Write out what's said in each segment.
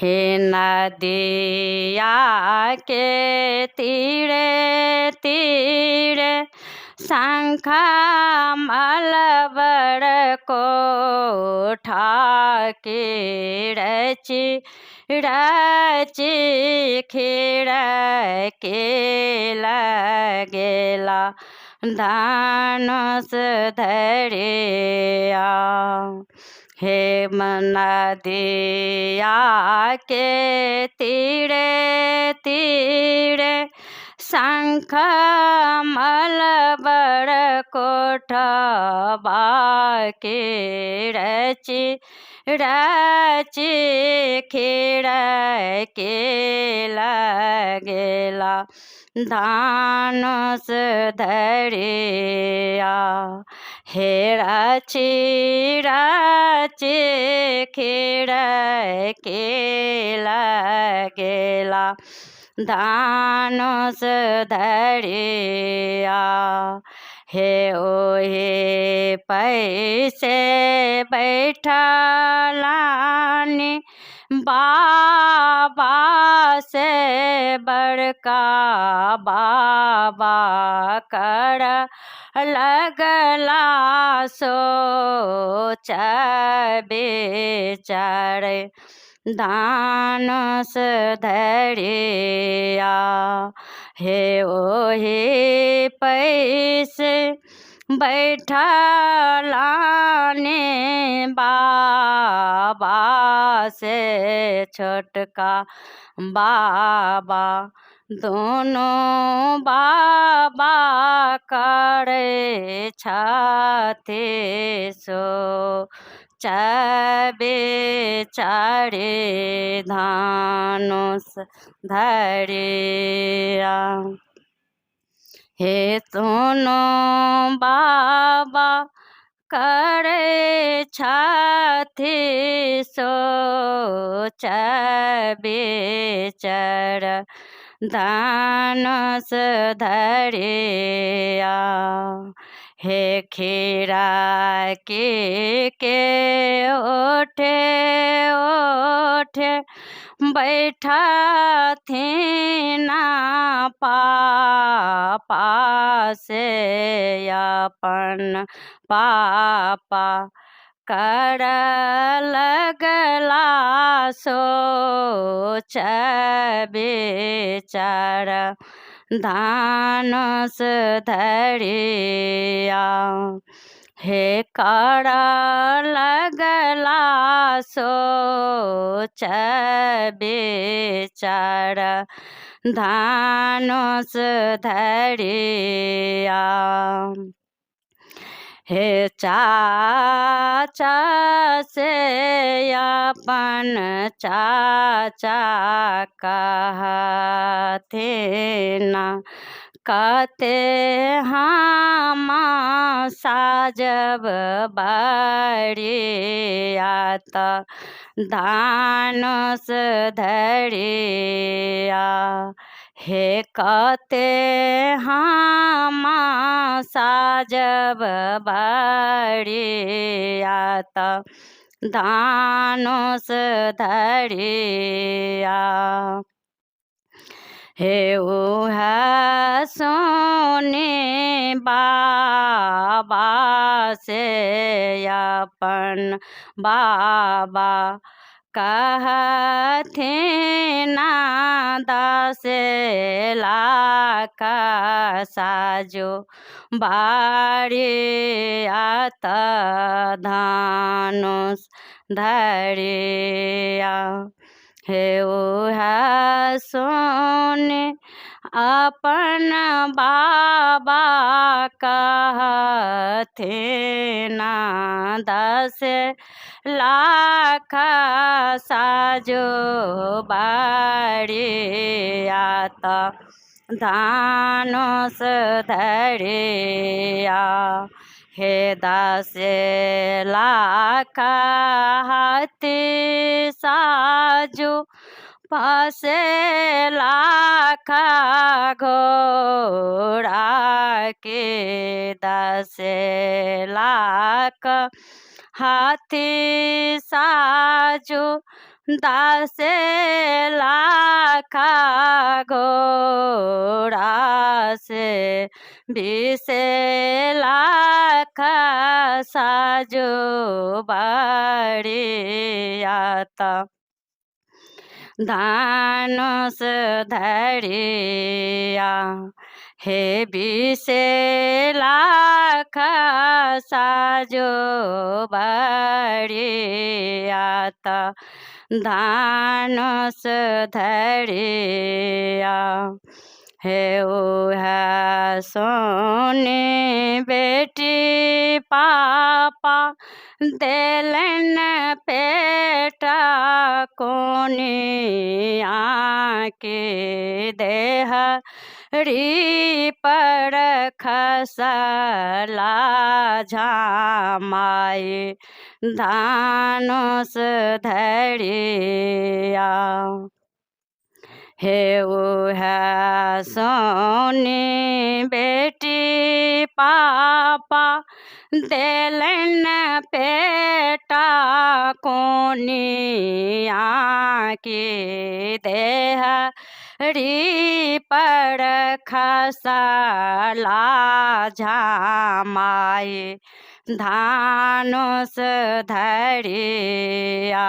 हे नदिया के तीरे तीरे शंखा मलबर को ठाके रची रची खिड़ के लगेला धनुष धरिया। हे नदिया के तीरे तीरे शंख मलबर कोठबा के रची रची खिड़ के लगेला धनुष धरिया। हे रची रची खिड़ के लगेला धनुष धरिया। हे ओहे पैसे बैठलानी बाबा से बड़का बाबा कर लगला सोच बेचारे धनुष धरिया। हे ओहे पैसे बैठलाने बाबा से छोटका बाबा दोनों बाबा करे छाते सो चबे चारे धनुष धरिया। हे दोनों बाबा करे छाती सो बेचर धनुष धरिया। हे खीरा के ओठे ओठे बैठा थे ना पापा से अपन पापा कर लगला सोच बेचार धनुष धरिया। हे कर लगला सोच बेचार धनुष धरिया। हे चाचा से अपन चाचा कहते ना कहते हम साजब बड़ियात धनुष धरिया। हे कहते हम साजब बड़ियात धनुष धरिया। हे उह सोने बाबा से अपन बाबा कहते ना 10 लाख साजो बाड़ियात धनुष धरिया। हे उह सोने अपन बाबा कहते ना 10 लाख साजो बाड़ियात धनुष धरिया। हे 10 लाख हाथी साजो 5 लाख घोड़ा के 10 लाख हाथी साजो 10 लाख घोड़ा से 20 लाख साजो बढ़ियाता धनुष धरिया हे 20 लाख साजो बढ़ियाता धनुष धरिया हे ओह सोनी बेटी पापा देलन पेटा कोनी आके देह री पर खसला झामाए धनुष धरिया हे ओह सोनी बेटी पापा देलन पेटा कोनी आके देह री पर खसला झामाए धनुष धरिया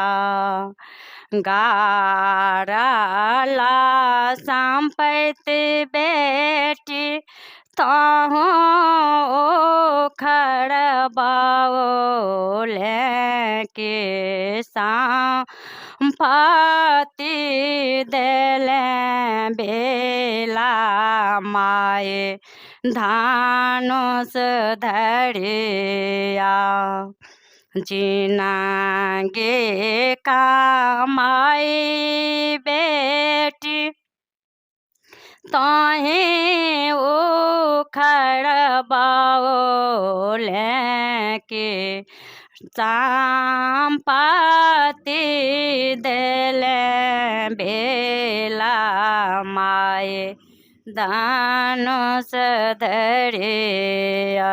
गारला संपत्ति बेटी तहु खड़बाओले के संपत्ति देले बेला माए धनुष धरिया जिनागे कमाई बेटी तहे खड़बाओले के संपत्ति देले बेला माए धनुष धरिया